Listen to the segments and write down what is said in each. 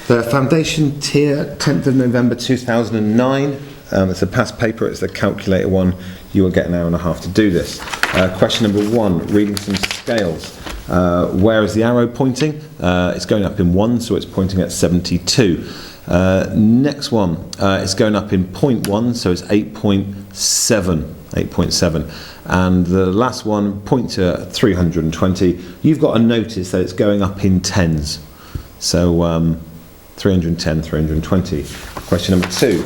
The foundation tier, 10th of November 2009. It's a past paper, it's the calculator one. You will get an hour and a half to do this. Question number 1, reading some scales. Where is the arrow pointing? It's going up in 1, so it's pointing at 72. Next one, it's going up in 0.1, so it's 8.7. And the last one, point to 320. You've got to notice that it's going up in tens. So 310, 320. Question number 2.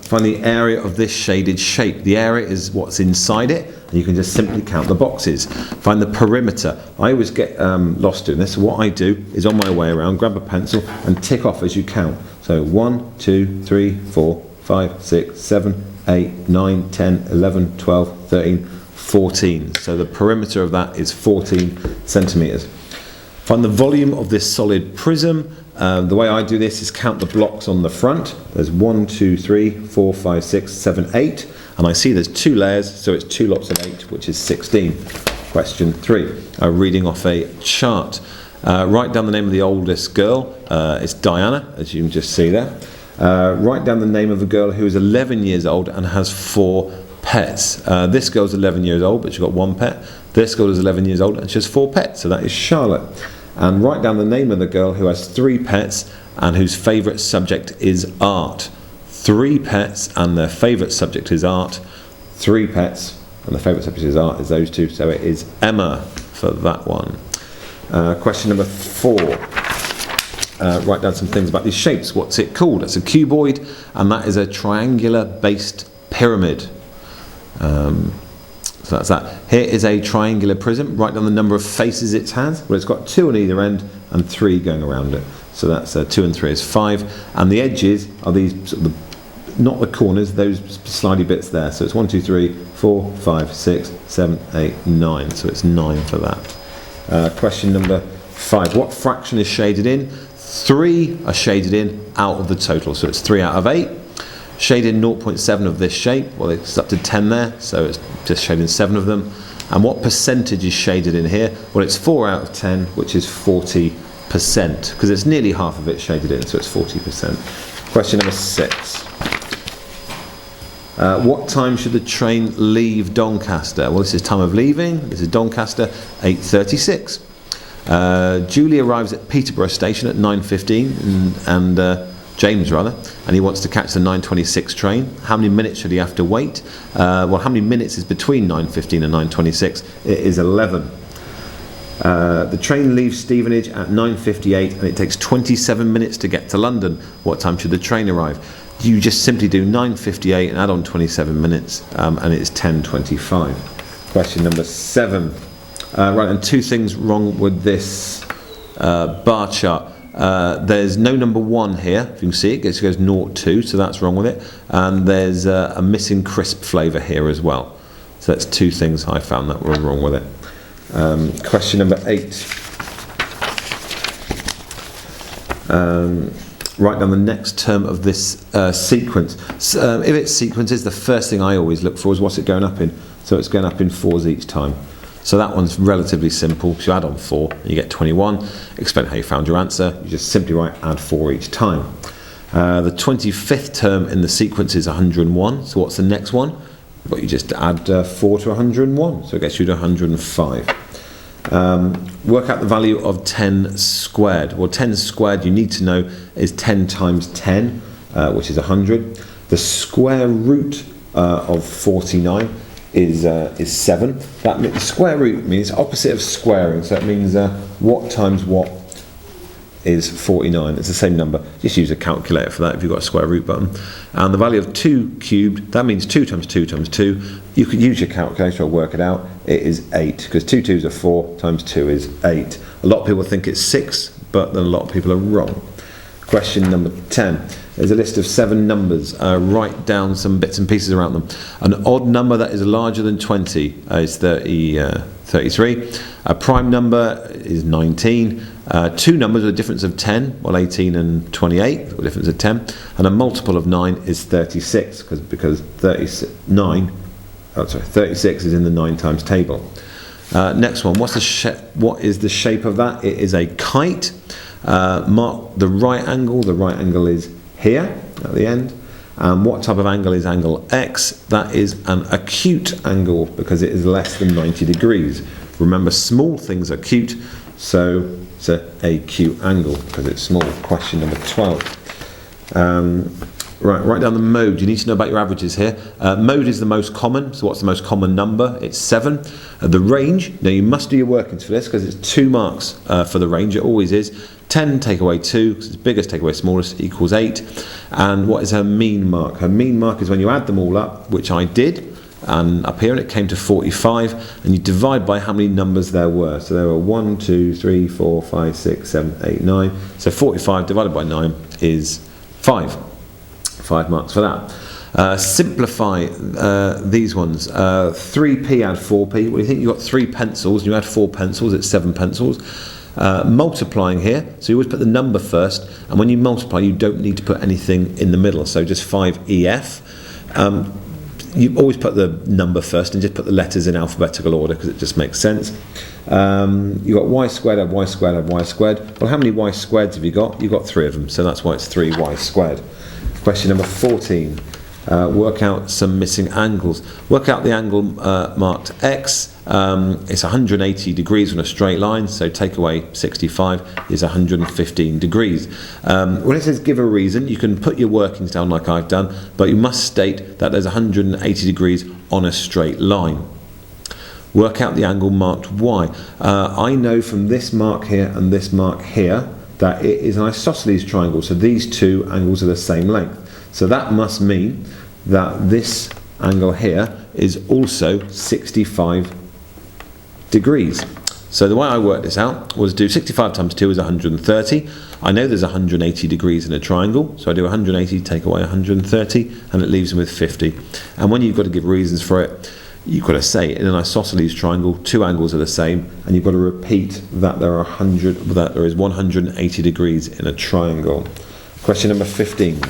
Find the area of this shaded shape. The area is what's inside it, and you can just simply count the boxes. Find the perimeter. I always get lost doing this. So what I do is on my way around, grab a pencil and tick off as you count. So 1, 2, 3, 4, 5, 6, 7, 8, 9, 10, 11, 12, 13, 14. So the perimeter of that is 14 centimetres. Find the volume of this solid prism. The way I do this is count the blocks on the front. There's 1, 2, 3, 4, 5, 6, 7, 8. And I see there's 2 layers, so it's 2 lots of 8, which is 16. Question 3, reading off a chart. Write down the name of the oldest girl. It's Diana, as you can just see there. Write down the name of a girl who is 11 years old and has 4 pets. This girl's 11 years old, but she's got 1 pet. This girl is 11 years old and she has 4 pets, so that is Charlotte. And write down the name of the girl who has 3 pets and whose favourite subject is art. 3 pets and their favourite subject is art. 3 pets and the favourite subject is art is those 2, so it is Emma for that one. Question number 4. Write down some things about these shapes. What's it called? It's a cuboid, and that is a triangular based pyramid. So that's that. Here is a triangular prism. Write down the number of faces it has. Well, it's got 2 on either end and 3 going around it. So that's 2 and 3 is 5. And the edges are these, sort of not the corners, those slidey bits there. So it's 1, 2, 3, 4, 5, 6, 7, 8, 9. So it's 9 for that. Question number 5. What fraction is shaded in? 3 are shaded in out of the total. So it's 3 out of 8. Shade in 0.7 of this shape, well it's up to 10 there, so it's just shading 7 of them. And what percentage is shaded in here? Well, it's 4 out of 10, which is 40%, because it's nearly half of it shaded in, so it's 40%. Question number 6. What time should the train leave Doncaster? Well, this is time of leaving, this is Doncaster, 8:36. Julie arrives at Peterborough station at 9:15, and James rather, and he wants to catch the 9:26 train. How many minutes should he have to wait? Well, how many minutes is between 9:15 and 9:26? It is 11. The train leaves Stevenage at 9:58 and it takes 27 minutes to get to London. What time should the train arrive? You just simply do 9:58 and add on 27 minutes, and it's 10:25. Question number 7. Right, and 2 things wrong with this bar chart. There's no number 1 here, if you can see it goes 0, 2, so that's wrong with it. And there's a missing crisp flavour here as well. So that's 2 things I found that were wrong with it. Question number 8. Write down the next term of this sequence. So, if it's sequences, the first thing I always look for is what's it going up in. So it's going up in 4s each time. So that one's relatively simple. So you add on 4, and you get 21. Explain how you found your answer. You just simply write add 4 each time. The 25th term in the sequence is 101. So what's the next one? Well, you just add 4 to 101. So it gets you to 105. Work out the value of 10 squared. Well, 10 squared you need to know is 10 times 10, which is 100. The square root of 49 is 7. That means square root means opposite of squaring, so it means what times what is 49. It's the same number. Just use a calculator for that if you've got a square root button. And the value of 2 cubed, that means 2 times 2 times 2. You could use your calculator or work it out. It is 8, because 2 2s are 4 times 2 is 8. A lot of people think it's 6, but then a lot of people are wrong. Question number 10. There's a list of 7 numbers. Write down some bits and pieces around them. An odd number that is larger than 20 is 33. A prime number is 19. 2 numbers with a difference of 10, well 18 and 28, with a difference of 10. And a multiple of 9 is 36, because 36 is in the 9 times table. Next one, what is the shape of that? It is a kite. Mark the right angle. The right angle is here at the end. What type of angle is angle X? That is an acute angle because it is less than 90 degrees. Remember, small things are acute, so it's an acute angle because it's small. Question number 12. Right, write down the mode. You need to know about your averages here. Mode is the most common, so what's the most common number? It's 7. The range, now you must do your workings for this because it's 2 marks for the range, it always is. 10 take away 2, because it's biggest take away smallest, equals 8. And what is her mean mark? Her mean mark is when you add them all up, which I did, and up here, and it came to 45, and you divide by how many numbers there were. So there were 1, 2, 3, 4, 5, 6, 7, 8, 9. So 45 divided by 9 is 5. 5 marks for that. Simplify these ones. 3p add 4p. Well, you think you've got 3 pencils, and you add 4 pencils, it's 7 pencils. Multiplying here, so you always put the number first, and when you multiply you don't need to put anything in the middle, so just 5EF. You always put the number first and just put the letters in alphabetical order because it just makes sense. You've got y squared add y squared add y squared. Well, how many y squareds have you got? You've got 3 of them, so that's why it's 3y squared. Question number 14. Work out some missing angles. Work out the angle marked X. It's 180 degrees on a straight line, so take away 65 is 115 degrees. When it says give a reason, you can put your workings down like I've done, but you must state that there's 180 degrees on a straight line. Work out the angle marked Y. I know from this mark here and this mark here that it is an isosceles triangle, so these two angles are the same length. So that must mean that this angle here is also 65 degrees. So the way I worked this out was do 65 times 2 is 130. I know there's 180 degrees in a triangle, so I do 180, take away 130, and it leaves me with 50. And when you've got to give reasons for it, you've got to say in an isosceles triangle, 2 angles are the same, and you've got to repeat that there is 180 degrees in a triangle. Question number 15.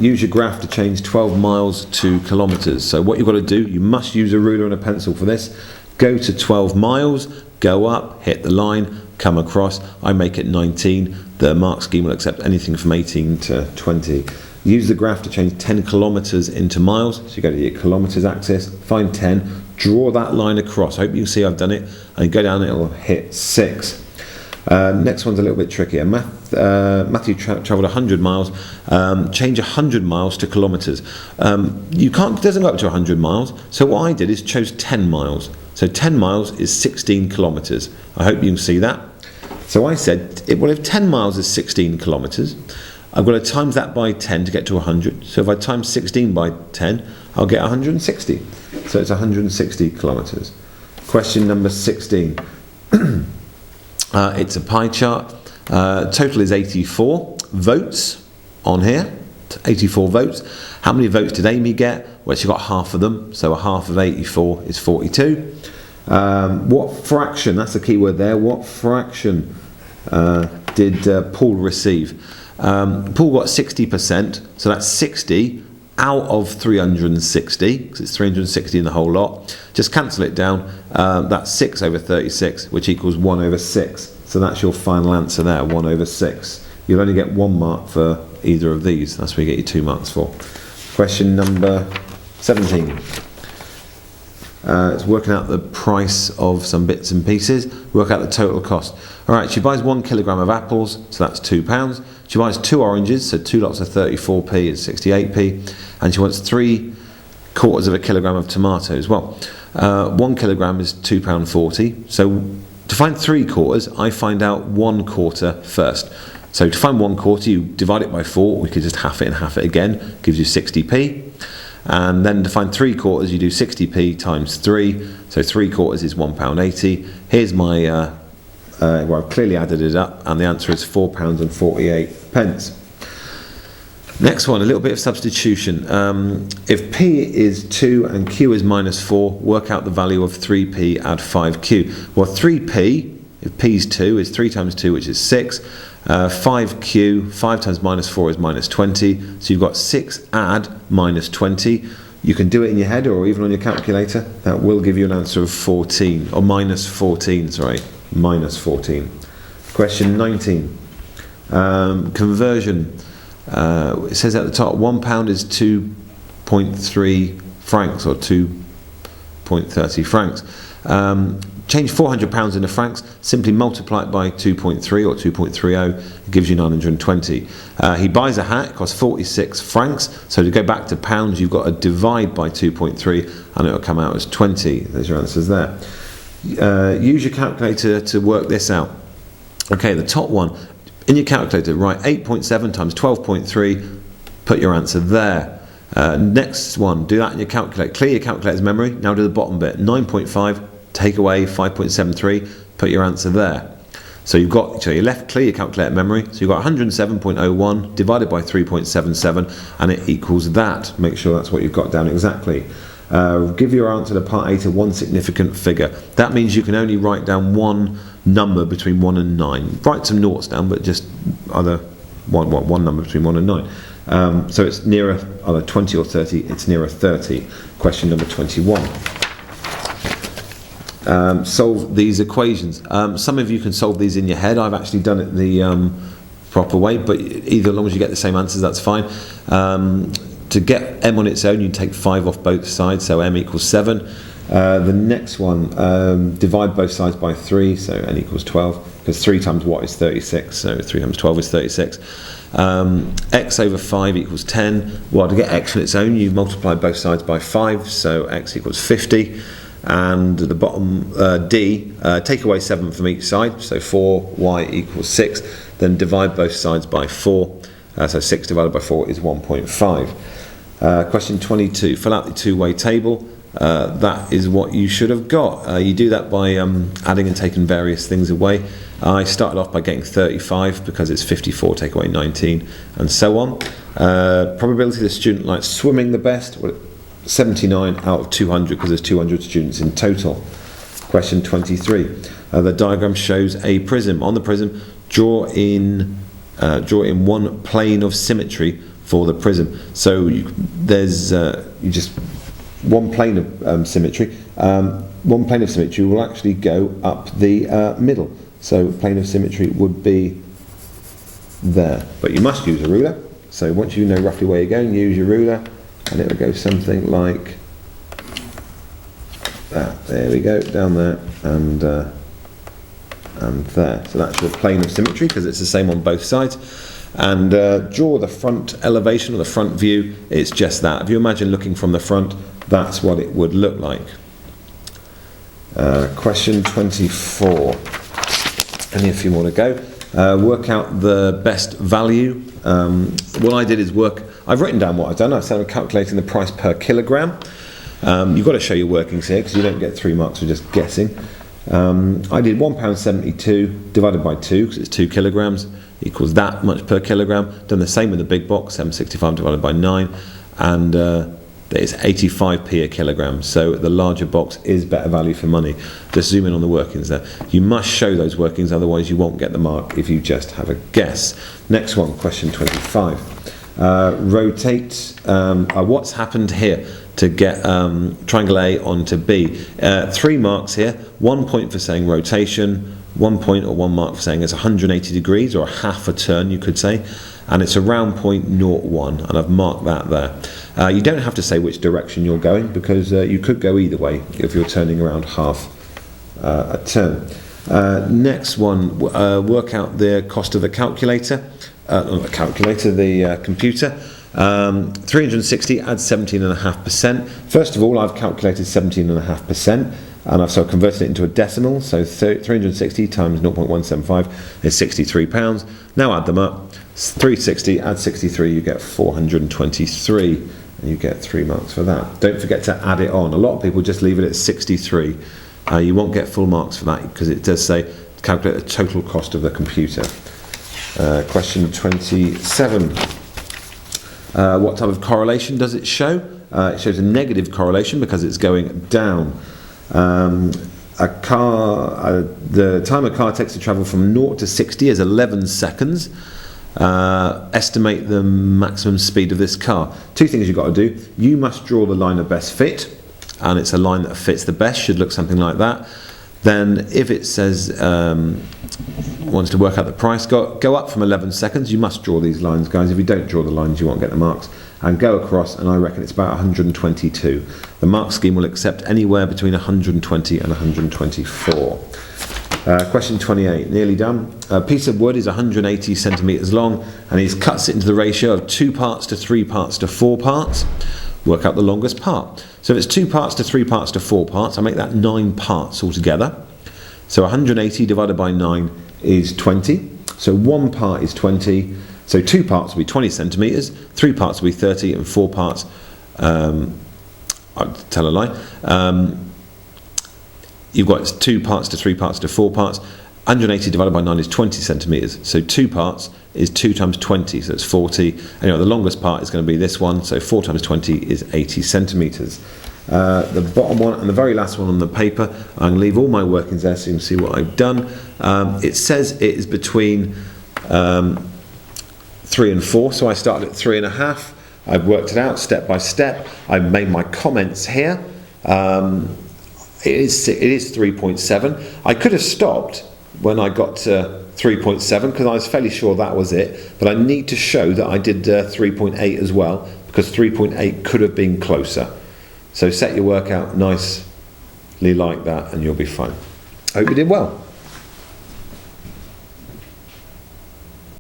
Use your graph to change 12 miles to kilometres. So what you've got to do, you must use a ruler and a pencil for this. Go to 12 miles, go up, hit the line, come across. I make it 19. The mark scheme will accept anything from 18 to 20. Use the graph to change 10 kilometres into miles. So you go to your kilometres axis, find 10, draw that line across. I hope you see I've done it. And go down, it'll hit 6. Next one's a little bit trickier. Matthew travelled 100 miles. Change 100 miles to kilometres. It doesn't go up to 100 miles. So what I did is chose 10 miles. So 10 miles is 16 kilometres. I hope you can see that. So I said, well, if 10 miles is 16 kilometres, I've got to times that by 10 to get to 100. So if I times 16 by 10, I'll get 160. So it's 160 kilometres. Question number 16. It's a pie chart. Total is 84 votes on here. 84 votes. How many votes did Amy get? Well, she got half of them, so a half of 84 is 42. What fraction, that's the key word there, what fraction did Paul receive? Paul got 60%, so that's 60 out of 360, because it's 360 in the whole lot. Just cancel it down. That's 6 over 36, which equals 1 over 6. So that's your final answer there, 1 over 6. You'll only get 1 mark for either of these. That's where you get your 2 marks for. Question number 17. It's working out the price of some bits and pieces. Work out the total cost. All right, she buys 1 kilogram of apples, so that's £2. She buys 2 oranges, so 2 lots of 34p is 68p. And she wants 3/4 of a kilogram of tomatoes. Well, 1 kilogram is £2.40. So to find 3/4, I find out 1/4 first. So to find 1/4, you divide it by 4. We could just half it and half it again. Gives you 60p. And then to find 3/4, you do 60p times 3. So 3/4 is £1.80. Here's my, well, I've clearly added it up, and the answer is £4.48. Next one, a little bit of substitution. If P is 2 and Q is minus 4, work out the value of 3P, add 5Q. Well, 3P, if P is 2, is 3 times 2, which is 6. 5Q, 5 times minus 4 is minus 20. So you've got 6 add minus 20. You can do it in your head or even on your calculator. That will give you an answer of 14, or minus 14, sorry, minus 14. Question 19. Conversion. It says at the top, £1 is 2.3 francs, or 2.30 francs. Change £400 into francs, simply multiply it by 2.3 or 2.30, it gives you 920. He buys a hat, it costs 46 francs, so to go back to pounds, you've got to divide by 2.3, and it will come out as 20. There's your answers there. Use your calculator to work this out. Okay, the top one, in your calculator, write 8.7 times 12.3, put your answer there. Next one, do that in your calculator. Clear your calculator's memory, now do the bottom bit. 9.5, take away 5.73, put your answer there. So you've got, so you left clear your calculator memory, so you've got 107.01 divided by 3.77, and it equals that. Make sure that's what you've got down exactly. Give your answer to part A to one significant figure. That means you can only write down one number between 1 and 9. Write some noughts down, but just either one number between 1 and 9. So it's nearer either 20 or 30, it's nearer 30. Question number 21. Solve these equations. Some of you can solve these in your head. I've actually done it the proper way, but either, as long as you get the same answers, that's fine. To get m on its own, you take 5 off both sides, so m equals 7. The next one, divide both sides by 3, so n equals 12, because 3 times what is 36, so 3 times 12 is 36. X over 5 equals 10. Well, to get x on its own, you multiply both sides by 5, so x equals 50. And at the bottom, D, take away 7 from each side, so 4y equals 6. Then divide both sides by 4, so 6 divided by 4 is 1.5. Question 22, fill out the two-way table. That is what you should have got. You do that by adding and taking various things away. I started off by getting 35 because it's 54, take away 19, and so on. Probability the student likes swimming the best, well, 79 out of 200, because there's 200 students in total. Question 23. The diagram shows a prism. On the prism, draw in one plane of symmetry for the prism. So there's you just one plane of symmetry. One plane of symmetry will actually go up the middle. So plane of symmetry would be there. But you must use a ruler. So once you know roughly where you're going, use your ruler, and it will go something like that. There we go, down there, and there. So that's your plane of symmetry, because it's the same on both sides. And draw the front elevation or the front view. It's just that. If you imagine looking from the front, that's what it would look like. Question 24. Only a few more to go. Work out the best value. What I did is I've written down what I've done. I've started calculating the price per kilogram. You've got to show your workings here, because you don't get 3 marks for just guessing. I did £1.72 divided by 2, because it's 2 kilograms, equals that much per kilogram. Done the same with the big box, £7.65 divided by 9, and it's 85p a kilogram. So the larger box is better value for money. Just zoom in on the workings there. You must show those workings, otherwise you won't get the mark if you just have a guess. Next one, question 25. Rotate what's happened here to get triangle A onto B. 3 marks here, 1 point for saying rotation, 1 point or 1 mark for saying it's 180 degrees, or a half a turn you could say, and it's around point 0.1, and I've marked that there. You don't have to say which direction you're going, because you could go either way if you're turning around half a turn. Next one, work out the cost of the calculator. The computer. 360 adds 17.5%. First of all, I've calculated 17.5%, and I've converted it into a decimal. So 360 times 0.175 is £63. Now add them up. 360 add 63, you get 423, and you get 3 marks for that. Don't forget to add it on. A lot of people just leave it at 63. You won't get full marks for that, because it does say calculate the total cost of the computer. Question 27. What type of correlation does it show? It shows a negative correlation because it's going down. The time a car takes to travel from 0 to 60 is 11 seconds. Estimate the maximum speed of this car. Two things you've got to do. You must draw the line of best fit, and it's a line that fits the best, should look something like that. Then if it says wants to work out the price, go up from 11 seconds. You must draw these lines, guys. If you don't draw the lines, you won't get the marks. And go across, and I reckon it's about 122. The mark scheme will accept anywhere between 120 and 124. Question 28, nearly done. A piece of wood is 180 centimetres long, and he cuts it into the ratio of 2 parts to 3 parts to 4 parts. Work out the longest part. So if it's 2 parts to 3 parts to 4 parts, I make that 9 parts altogether. So 180 divided by 9 is 20. So 1 part is 20. So 2 parts will be 20 centimetres, 3 parts will be 30, and 4 parts, I'll tell a lie. You've got 2 parts to 3 parts to 4 parts. 180 divided by 9 is 20 centimetres. So 2 parts is 2 times 20, so it's 40. Anyway, the longest part is going to be this one, so 4 times 20 is 80 centimetres. The bottom one and the very last one on the paper, I'm going to leave all my workings there so you can see what I've done. It says it is between 3 and 4, so I started at 3.5. I've worked it out step by step. I've made my comments here. It is 3.7. I could have stopped when I got to 3.7 because I was fairly sure that was it, but I need to show that I did 3.8 as well, because 3.8 could have been closer. So set your work out nicely like that and you'll be fine. I hope you did well.